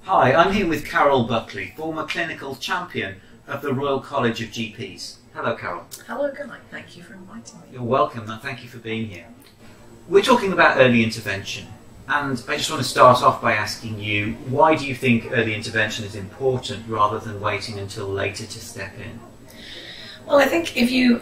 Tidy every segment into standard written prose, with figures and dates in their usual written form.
Hi, I'm here with Carole Buckley, former clinical champion of the Royal College of GPs. Hello, Carole. Hello, Guy. Thank you for inviting me. You're welcome, and thank you for being here. We're talking about early intervention, and I just want to start off by asking you, why do you think early intervention is important rather than waiting until later to step in? Well, I think if you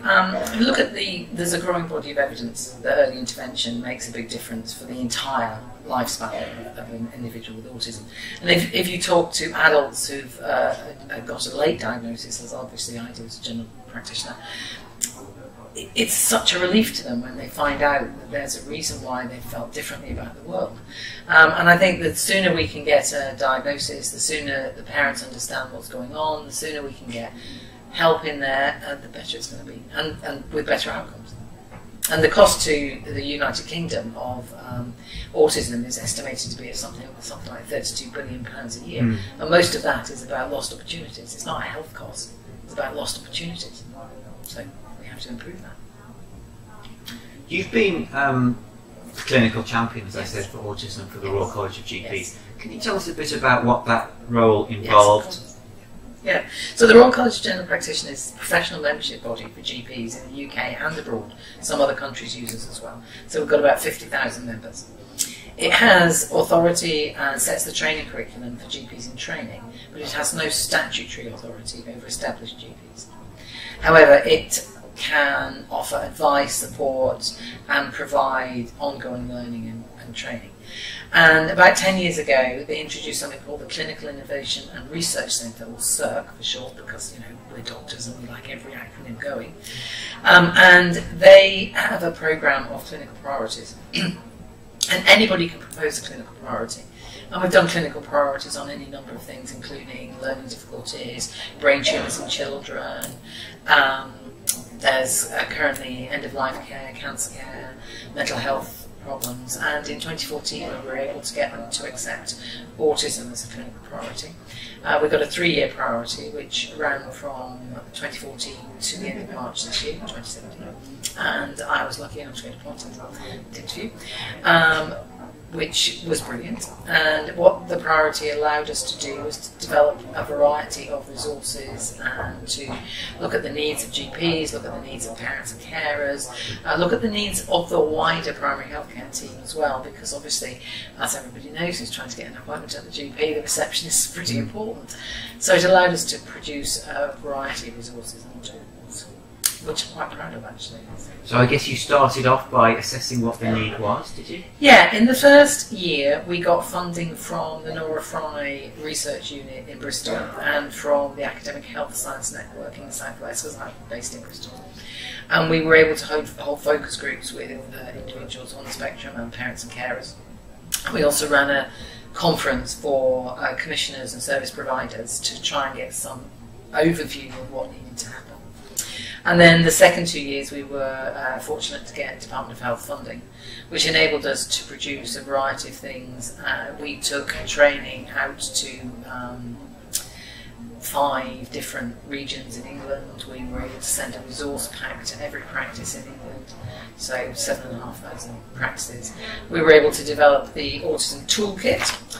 look at there's a growing body of evidence that early intervention makes a big difference for the entire lifespan of an individual with autism. And if you talk to adults who've got a late diagnosis, as obviously I do as a general practitioner, it's such a relief to them when they find out that there's a reason why they felt differently about the world. And I think the sooner we can get a diagnosis, the sooner the parents understand what's going on, the sooner we can get help in there, the better it's going to be, and with better outcomes. And the cost to the United Kingdom of autism is estimated to be something like £32 billion a year. And most of that is about lost opportunities. It's not a health cost, it's about lost opportunities. So we have to improve that. You've been clinical champion, as I said, for autism for the Royal College of GPs. Yes. Can you tell us a bit about what that role involved? Yes, yeah, so the Royal College of General Practitioners is a professional membership body for GPs in the UK and abroad. Some other countries use us as well. So we've got about 50,000 members. It has authority and sets the training curriculum for GPs in training, but it has no statutory authority over established GPs. However, it can offer advice, support, and provide ongoing learning and training. And about 10 years ago, they introduced something called the Clinical Innovation and Research Centre, or CIRC for short, because we're doctors and we like every acronym going. And they have a programme of clinical priorities. And anybody can propose a clinical priority. And we've done clinical priorities on any number of things, including learning difficulties, brain tumours in children. There's currently end-of-life care, cancer care, mental health problems, and in 2014 we were able to get them to accept autism as a clinical priority. We got a 3-year priority which ran from 2014 to the end of March this year, 2017, and I was lucky enough to get appointed to the interview, which was brilliant. And what the priority allowed us to do was to develop a variety of resources and to look at the needs of GPs, look at the needs of parents and carers, look at the needs of the wider primary healthcare team as well, because obviously, as everybody knows who's trying to get an appointment at the GP, the receptionist is pretty important. So it allowed us to produce a variety of resources and tools, which I'm quite proud of, actually. So I guess you started off by assessing what the need was, did you? Yeah, in the first year we got funding from the Nora Fry Research Unit in Bristol and from the Academic Health Science Network in the Southwest, because I'm based in Bristol. And we were able to hold focus groups with individuals on the spectrum and parents and carers. We also ran a conference for commissioners and service providers to try and get some overview of what needed to happen. And then the second 2 years we were fortunate to get Department of Health funding, which enabled us to produce a variety of things. We took training out to 5 different regions in England. We were able to send a resource pack to every practice in England, so 7,500 practices. We were able to develop the Autism Toolkit,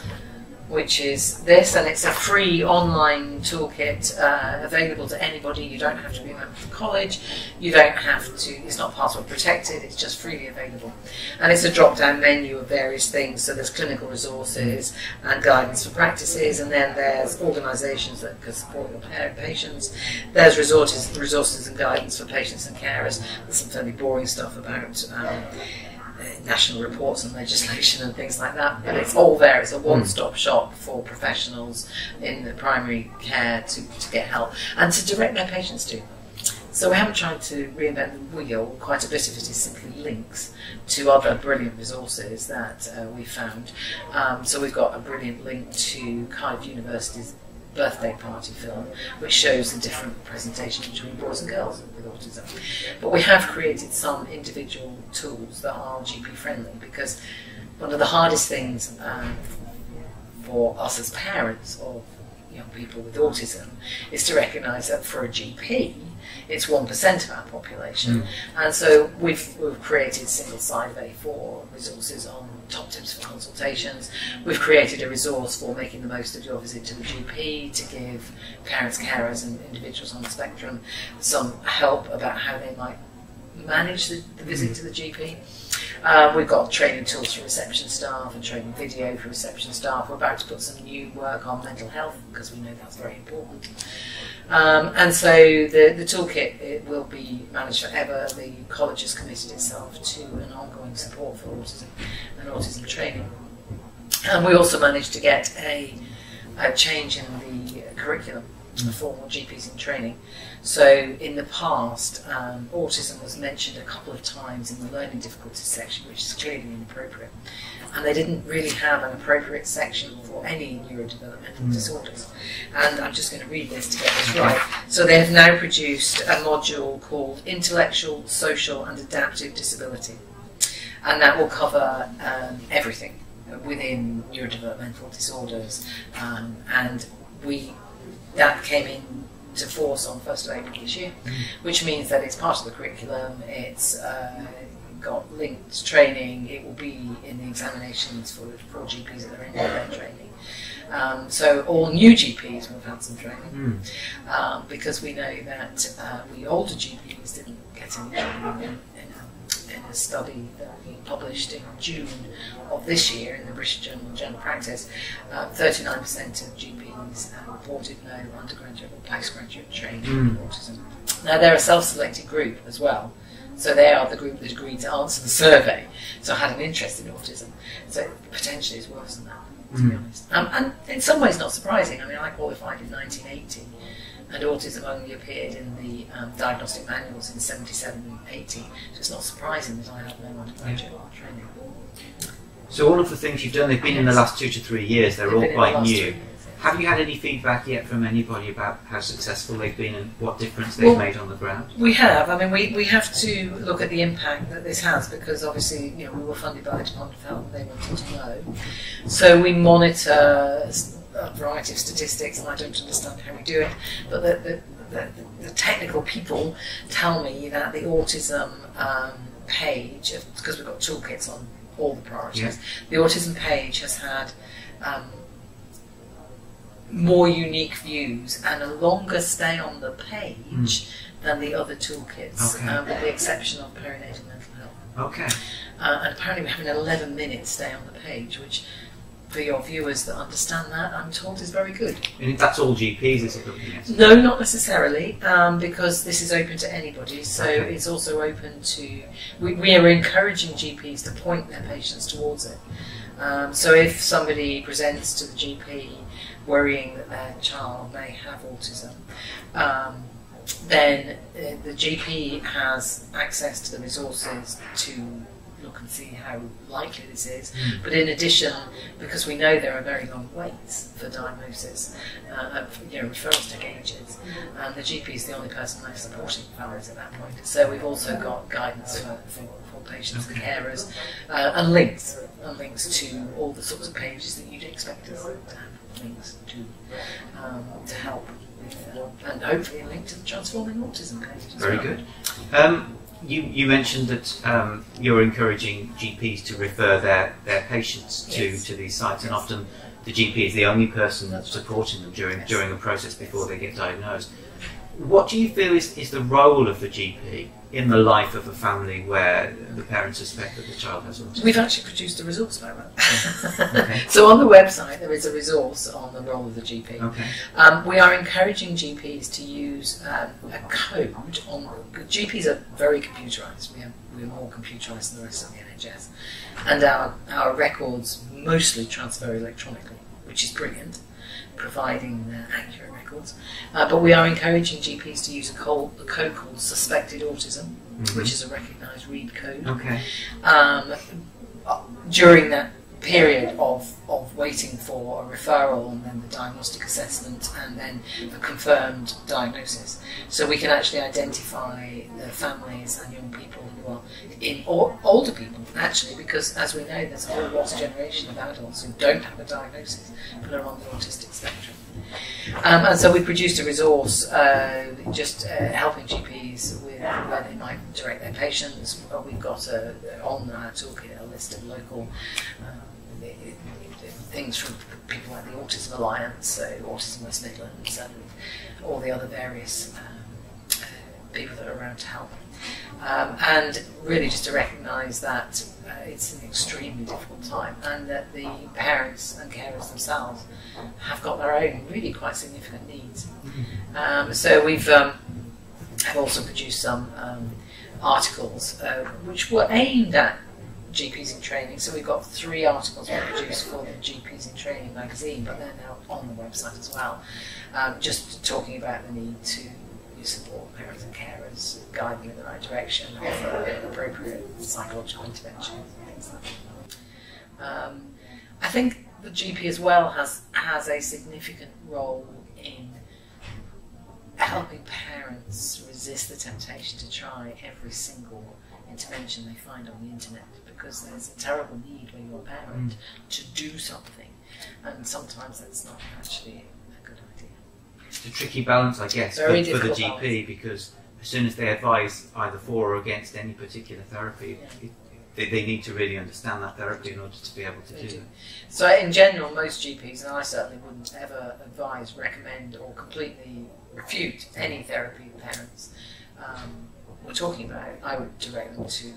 which is this, and it's a free online toolkit available to anybody. You don't have to be a member of the college, you don't have to, it's not password protected, it's just freely available. And it's a drop-down menu of various things, so there's clinical resources and guidance for practices, and then there's organisations that can support your patients. There's resources and guidance for patients and carers. There's some fairly boring stuff about national reports and legislation and things like that, but it's all there. It's a one-stop shop for professionals in the primary care to get help and to direct their patients to. So we haven't tried to reinvent the wheel. Quite a bit of it is simply links to other brilliant resources that we found. So we've got a brilliant link to Cardiff University's birthday party film, which shows the different presentation between boys and girls with autism. But we have created some individual tools that are GP friendly, because one of the hardest things for us as parents of young people with autism is to recognise that for a GP it's 1% of our population. And so we've created single-sided A4 resources on top tips for consultations. We've created a resource for making the most of your visit to the GP to give parents, carers and individuals on the spectrum some help about how they might manage the visit to the GP. We've got training tools for reception staff and training video for reception staff. We're about to put some new work on mental health because we know that's very important. And so the toolkit, it will be managed forever. The college has committed itself to an ongoing support for autism and autism training. And we also managed to get a change in the curriculum for more GPs in training. So in the past, autism was mentioned a couple of times in the learning difficulties section, which is clearly inappropriate. And they didn't really have an appropriate section for any neurodevelopmental disorders. And I'm just going to read this to get this right. So they have now produced a module called Intellectual, Social and Adaptive Disability. And that will cover everything within neurodevelopmental disorders. And that came into force on 1st of April this year, which means that it's part of the curriculum. It's got linked training. It will be in the examinations for GPs that are in their training. So all new GPs will have had some training, because we know that we older GPs didn't get any training in a study that we published in June of this year in the British Journal of General Practice. 39% of GPs reported no undergraduate or postgraduate training in autism. Now they're a self-selected group as well, so they are the group that agreed to answer the survey, so had an interest in autism. So potentially it's worse than that, to be honest. And in some ways not surprising. I mean, I qualified in 1980, and autism only appeared in the diagnostic manuals in 77 and 80, so it's not surprising that I have no undergraduate training. So all of the things you've done, they've been in the last 2 to 3 years, they're all quite new. Have you had any feedback yet from anybody about how successful they've been and what difference they've made on the ground? We have. I mean, we have to look at the impact that this has, because obviously, you know, we were funded by the Department of Health and they wanted to know. So we monitor a variety of statistics, and I don't understand how we do it, but the technical people tell me that the autism page, because we've got toolkits on all the priorities, the autism page has had more unique views and a longer stay on the page than the other toolkits, with the exception of perinatal mental health. Okay. And apparently we have an 11-minute stay on the page, which for your viewers that understand that, I'm told is very good. And that's all GPs, is it looking at? No, not necessarily, because this is open to anybody, so it's also open to... We are encouraging GPs to point their patients towards it. So if somebody presents to the GP worrying that their child may have autism, then the GP has access to the resources to look and see how likely this is. But in addition, because we know there are very long waits for diagnosis, referrals take ages, and the GP is the only person left supporting families at that point. So we've also got guidance for patients and carers, and links to all the sorts of pages that you'd expect us to have links to help, and hopefully a link to the Transforming Autism page. Very good. You mentioned that you're encouraging GPs to refer their patients to these sites, and often the GP is the only person supporting them during a process before they get diagnosed. What do you feel is the role of the GP in the life of a family where the parents suspect that the child has autism? We've actually produced a resource about that. So on the website there is a resource on the role of the GP. We are encouraging GPs to use a code on... GPs are very computerised. We're more computerised than the rest of the NHS. And our records mostly transfer electronically, which is brilliant, providing accurate records. But we are encouraging GPs to use a code called Suspected Autism, which is a recognised read code. During that period of waiting for a referral and then the diagnostic assessment and then the confirmed diagnosis. So we can actually identify the families and young people who are or older people, actually, because as we know there's a whole lost generation of adults who don't have a diagnosis but are on the autistic spectrum. And so we produced a resource just helping GPs ways where they might direct their patients. We've got on our toolkit a list of local things from people like the Autism Alliance, so Autism West Midlands, and all the other various people that are around to help. And really just to recognise that it's an extremely difficult time, and that the parents and carers themselves have got their own really quite significant needs. So we've have also produced some articles which were aimed at GPs in training. So we've got 3 articles we produced for the GPs in Training magazine, but they're now on the website as well, just talking about the need to support parents and carers, guide them in the right direction, offer appropriate psychological intervention, things like that. I think the GP as well has a significant role in helping parents resist the temptation to try every single intervention they find on the internet, because there's a terrible need when you're a parent to do something, and sometimes that's not actually a good idea. It's a tricky balance, I guess, for the GP, because as soon as they advise either for or against any particular therapy, they need to really understand that therapy in order to be able to do it. So in general, most GPs, and I certainly wouldn't ever advise, recommend or completely refute any therapy parents we're talking about. I would direct them to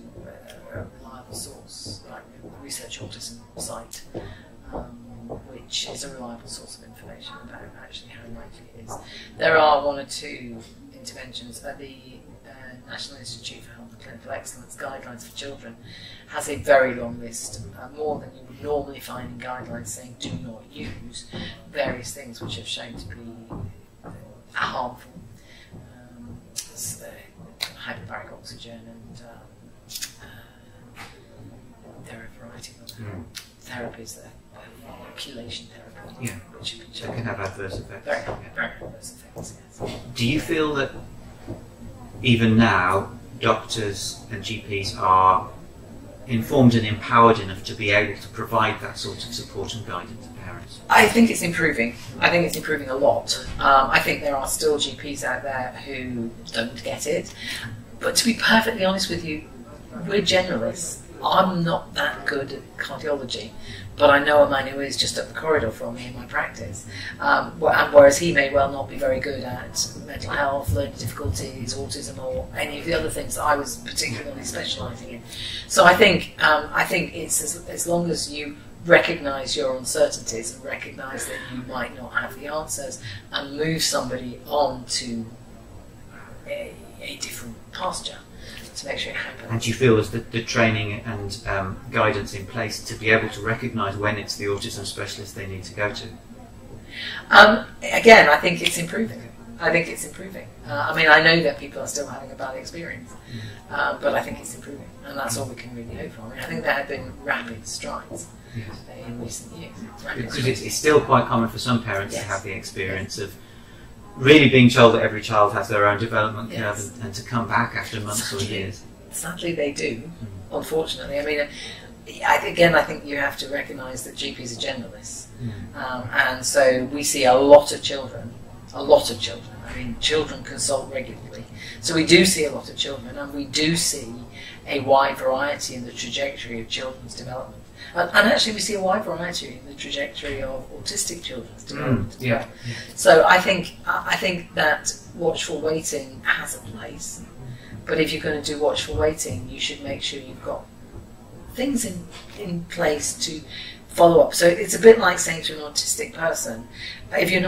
a reliable source, like the Research Autism site, which is a reliable source of information about actually how likely it is. There are 1 or 2 interventions. The National Institute for Health and Clinical Excellence Guidelines for Children has a very long list, more than you would normally find in guidelines, saying do not use various things which have shown to be harmful. Hyperbaric oxygen, and there are a variety of other therapies that chelation therapy, which that can have adverse effects. Very adverse effects, yes. Do you feel that even now doctors and GPs are informed and empowered enough to be able to provide that sort of support and guidance to parents? I think it's improving. I think it's improving a lot. I think there are still GPs out there who don't get it. But to be perfectly honest with you, we're generalists. I'm not that good at cardiology, but I know a man who is just up the corridor from me in my practice. Whereas he may well not be very good at mental health, learning difficulties, autism, or any of the other things that I was particularly specialising in. So I think it's as long as you recognise your uncertainties and recognise that you might not have the answers, and move somebody on to a different pasture to make sure it happens. And do you feel as the training and guidance in place to be able to recognise when it's the autism specialist they need to go to? Again, I think it's improving. I mean, I know that people are still having a bad experience, but I think it's improving, and that's all we can really hope for. I mean, I think there have been rapid strides in recent years. Because it's still quite common for some parents to have the experience of really being told that every child has their own development curve, and to come back after months or years. Sadly, they do, unfortunately. I mean, I think you have to recognise that GPs are generalists, and so we see a lot of children. I mean, children consult regularly, so we do see a lot of children, and we do see a wide variety in the trajectory of children's development. And actually, we see a wide variety in the trajectory of autistic children's development. So I think that watchful waiting has a place, but if you're going to do watchful waiting, you should make sure you've got things in place to follow up. So it's a bit like saying to an autistic person, if you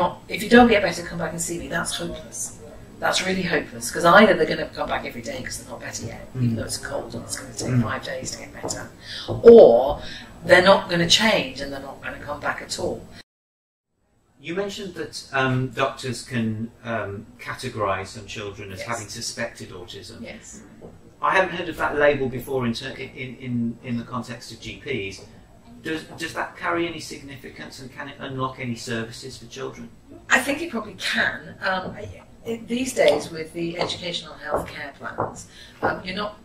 don't get better, come back and see me. That's hopeless. That's really hopeless, because either they're going to come back every day because they're not better yet, even though it's a cold and it's going to take 5 days to get better, or they're not going to change and they're not going to come back at all. You mentioned that doctors can categorise some children as having suspected autism. Yes. I haven't heard of that label before in the context of GPs. Does that carry any significance, and can it unlock any services for children? I think it probably can. these days with the educational health care plans,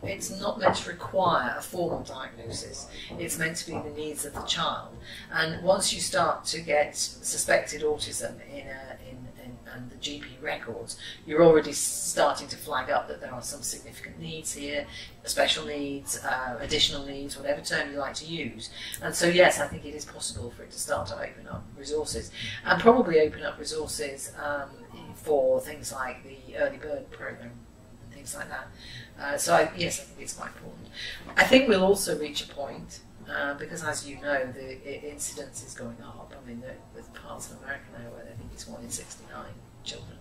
it's not meant to require a formal diagnosis. It's meant to be the needs of the child. And once you start to get suspected autism in the GP records, you're already starting to flag up that there are some significant needs here, special needs, additional needs, whatever term you like to use. And so yes, I think it is possible for it to start to open up resources, and probably open up resources for things like the early bird program and things like that. Yes, I think it's quite important. I think we'll also reach a point, because as you know, the incidence is going up. I mean, with parts of America now where I think it's 1 in 69 children.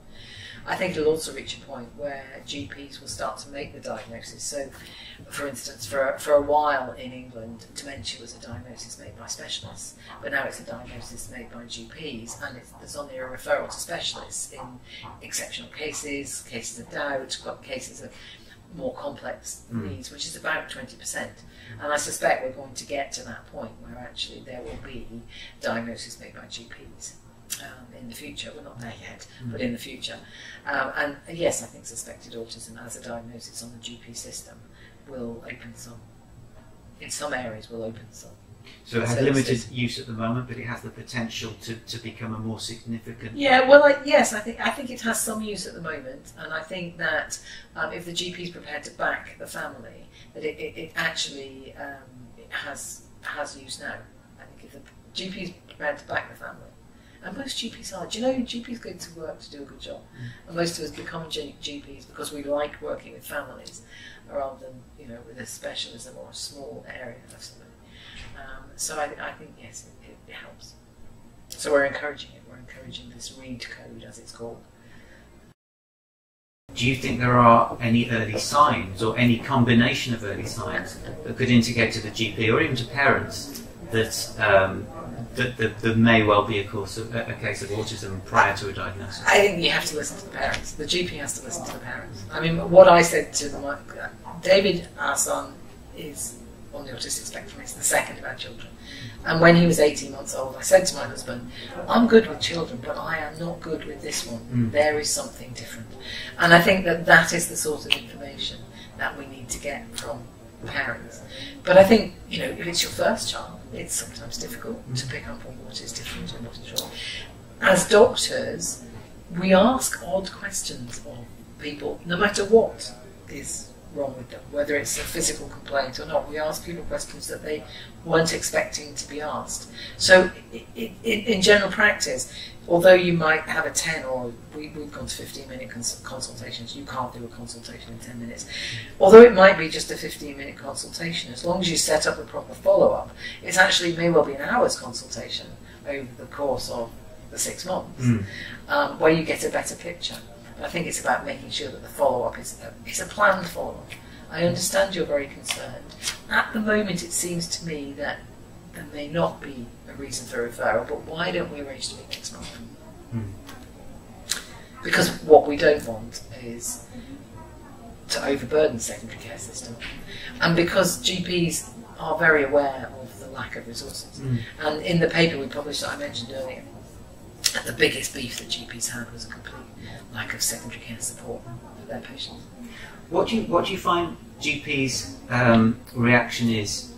I think it'll also reach a point where GPs will start to make the diagnosis. So, for instance, for a while in England, dementia was a diagnosis made by specialists, but now it's a diagnosis made by GPs, and there's only a referral to specialists in exceptional cases, cases of doubt, cases of more complex needs, which is about 20%. And I suspect we're going to get to that point where actually there will be diagnosis made by GPs in the future. We're not there yet, but in the future. And yes, I think suspected autism as a diagnosis on the GP system will open some, in some areas will open some. So it has limited use at the moment, but it has the potential to become a more significant... Yeah, well, yes, I think it has some use at the moment, and I think that if the GP is prepared to back the family, that it actually it has use now. I think if the GP is prepared to back the family, and most GPs are. Do you know GPs go to work to do a good job, and most of us become GPs because we like working with families rather than with a specialism or a small area of something. So I think yes, it helps. So we're encouraging it. We're encouraging this READ code, as it's called. Do you think there are any early signs, or any combination of early signs, that could indicate to the GP or even to parents that there may well be a case of autism prior to a diagnosis? I think you have to listen to the parents. The GP has to listen to the parents. I mean, what I said to them, David, our son, is on the autistic spectrum. He's the second of our children. And when he was 18 months old, I said to my husband, I'm good with children, but I am not good with this one. There is something different. And I think that is the sort of information that we need to get from parents. But I think, if it's your first child, it's sometimes difficult to pick up on what is different and what is wrong. As doctors, we ask odd questions of people, no matter what is wrong with them, whether it's a physical complaint or not. We ask people questions that they weren't expecting to be asked. So in general practice, although you might have a 10 or we've gone to 15-minute consultations, you can't do a consultation in 10 minutes. Although it might be just a 15-minute consultation, as long as you set up a proper follow-up, it actually may well be an hour's consultation over the course of the 6 months, where you get a better picture. I think it's about making sure that the follow-up is a planned follow-up. I understand you're very concerned. At the moment, it seems to me that there may not be a reason for referral, but why don't we arrange to meet next month? Because what we don't want is to overburden the secondary care system. And because GPs are very aware of the lack of resources. And in the paper we published that I mentioned earlier, the biggest beef that GPs had was a complete lack of secondary care support for their patients. What do you find GPs' reaction is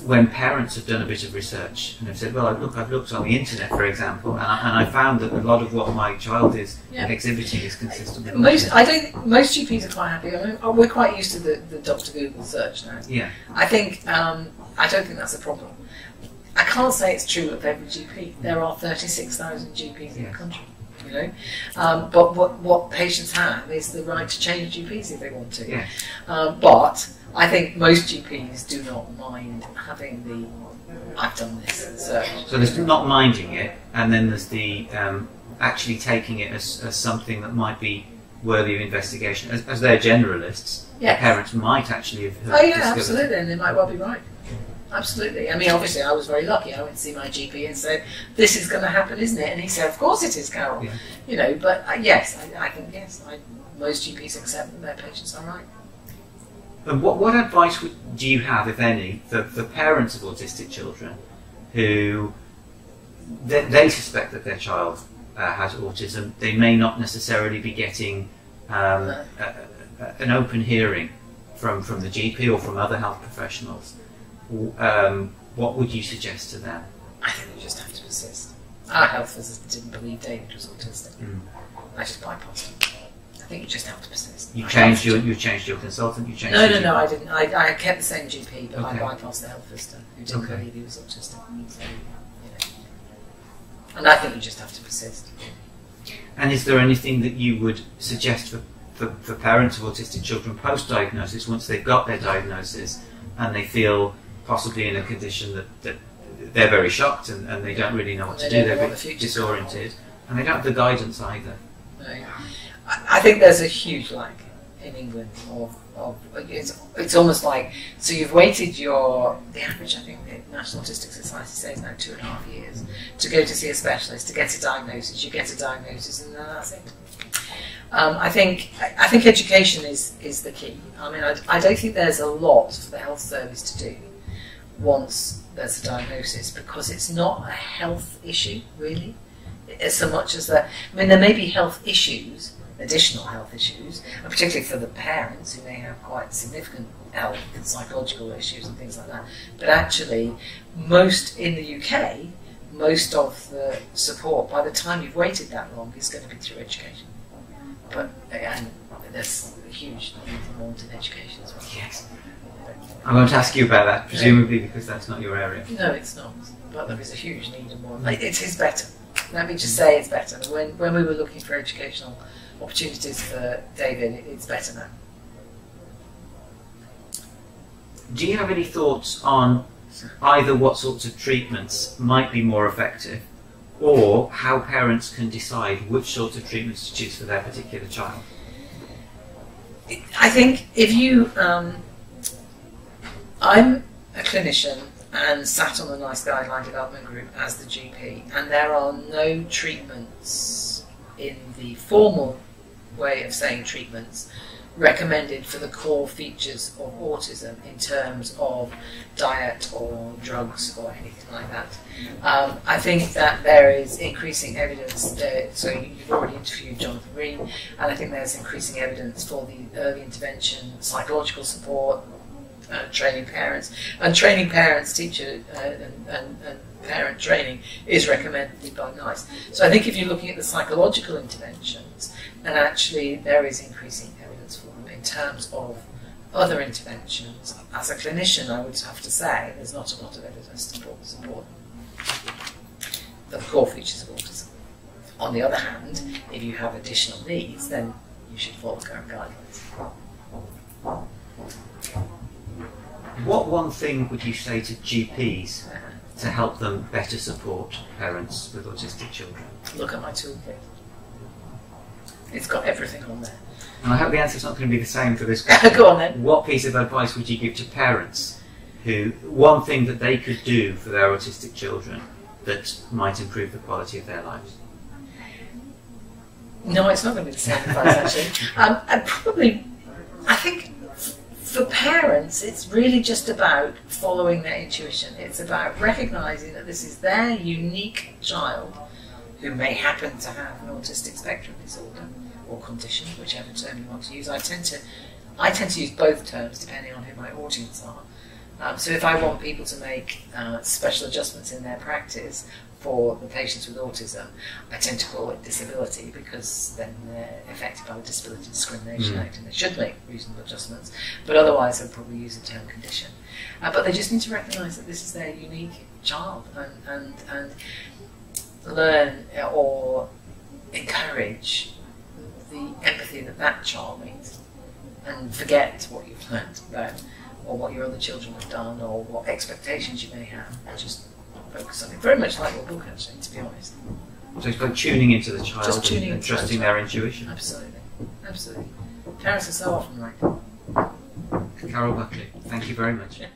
when parents have done a bit of research and have said, well, I've looked on the internet, for example, and I found that a lot of what my child is exhibiting is consistent with most GPs are quite happy. I mean, we're quite used to the Dr. Google search now. Yeah. I think I don't think that's a problem. I can't say it's true of every GP. There are 36,000 GPs in the country, but what patients have is the right to change GPs if they want to. Yeah. But I think most GPs do not mind having the I've done this search. So there's not minding it, and then there's the actually taking it as something that might be worthy of investigation. As they're generalists, yes. Parents might actually have Oh yeah, absolutely, and they might well be right. Absolutely. I mean, obviously, I was very lucky. I went to see my GP and said, "This is going to happen, isn't it?" And he said, "Of course it is, Carole." Yeah. But yes, I think yes. Most GPs accept that their patients are right. And what advice do you have, if any, for parents of autistic children who they suspect that their child has autism, they may not necessarily be getting an open hearing from the GP or from other health professionals. What would you suggest to them? I think you just have to persist. Our health visitors didn't believe David was autistic. I just bypassed him. I think you just have to persist. You changed your consultant. You changed. No, I didn't. I kept the same GP, but I bypassed the health visitor who didn't believe he was autistic. So, and I think you just have to persist. And is there anything that you would suggest for parents of autistic children post-diagnosis, once they've got their diagnosis and they feel possibly in a condition that they're very shocked and they don't really know what to do, they're a bit disoriented, and they don't have the guidance either? No. I think there's a huge lack in England of it's almost like, so you've waited the average, I think the National Autistic Society says now 2.5 years to go to see a specialist, to get a diagnosis. You get a diagnosis and then that's it. I think education is the key. I mean, I don't think there's a lot for the health service to do once there's a diagnosis, because it's not a health issue really, as so much as that. I mean, there may be health issues, additional health issues, and particularly for the parents who may have quite significant health and psychological issues and things like that. But actually, most in the UK, most of the support, by the time you've waited that long, is going to be through education. But again, there's a huge need and want in education as well. Yes. I'm going to ask you about that, presumably because that's not your area. No, it's not. But there is a huge need and want. It is better. Let me just say it's better. When we were looking for educational opportunities for David, it's better now. Do you have any thoughts on either what sorts of treatments might be more effective, or how parents can decide which sorts of treatments to choose for their particular child? I think if you... I'm a clinician and sat on the NICE Guideline Development Group as the GP, and there are no treatments in the formal way of saying treatments recommended for the core features of autism in terms of diet or drugs or anything like that. I think that there is increasing evidence there. So you've already interviewed Jonathan Green, and I think there's increasing evidence for the early intervention, psychological support, training parents, and training parents, teacher and parent training is recommended by NICE. So I think if you're looking at the psychological interventions, then actually there is increasing evidence for them. In terms of other interventions, as a clinician, I would have to say there's not a lot of evidence to support the core features of autism. On the other hand, if you have additional needs, then you should follow current guidelines. What one thing would you say to GPs to help them better support parents with autistic children? Look at my toolkit. It's got everything on there. And I hope the answer's not going to be the same for this question. Go on then. What piece of advice would you give to parents who, one thing that they could do for their autistic children that might improve the quality of their lives? No, it's not going to be the same advice actually. I think for parents, it's really just about following their intuition. It's about recognising that this is their unique child who may happen to have an autistic spectrum disorder or condition, whichever term you want to use. I tend to use both terms depending on who my audience are. So if I want people to make special adjustments in their practice for the patients with autism, I tend to call it disability, because then they're affected by the Disability Discrimination Act and they should make reasonable adjustments, but otherwise they'll probably use the term condition. But they just need to recognise that this is their unique child and learn or encourage the empathy that that child needs, and forget what you've learned about or what your other children have done or what expectations you may have, and just focus on it. Very much like your book, actually, to be honest. So it's about tuning into the child Just tuning and into trusting their intuition. Absolutely. Absolutely. Parents are so often right. Carole Buckley, thank you very much. Yeah.